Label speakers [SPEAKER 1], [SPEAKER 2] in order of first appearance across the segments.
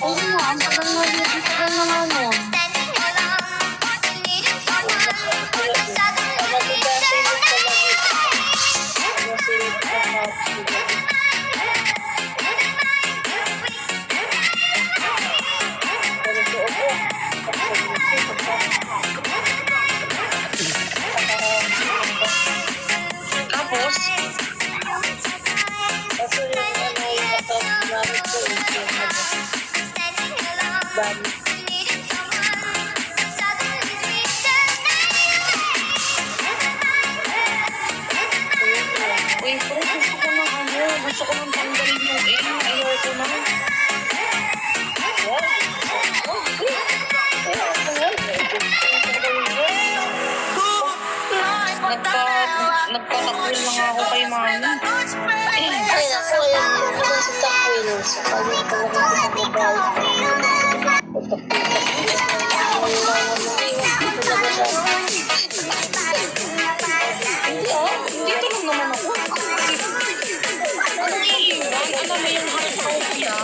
[SPEAKER 1] Oo nga, ang tagal na yun. Ang tagal na nga nun. Tapos, uy, pero gusto ko ng tanggalin yung ayoko na. Nagpatakwil na nga ako kay mami.
[SPEAKER 2] Ay, ako, yan. Ako si Takwil. Sa kanya ko lang ako sa
[SPEAKER 1] Dito lang naman ako. Ano iiwan? Alam mo yung heartphobia?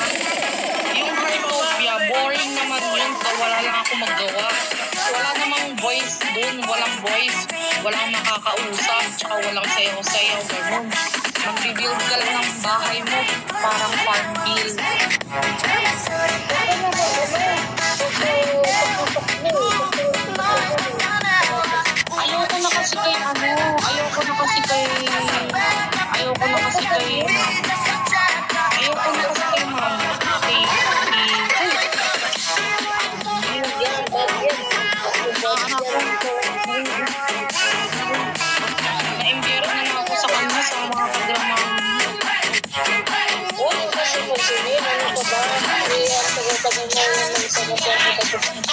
[SPEAKER 1] Yung heartphobia, boring naman yun. Wala lang ako magawa. Wala namang voice dun, walang voice. Walang makakausap, tsaka walang sayaw-sayaw, gano'n. Mag-build ka lang ng bahay mo, parang farm bill. Ayoko na kasi kay ayoko na kasi kay mama. Na-imbiro na nga ako sa kanya sa mga kadramahan.
[SPEAKER 2] kasi mo sila, ano ka ba? Ang tagal-tagal na yun sa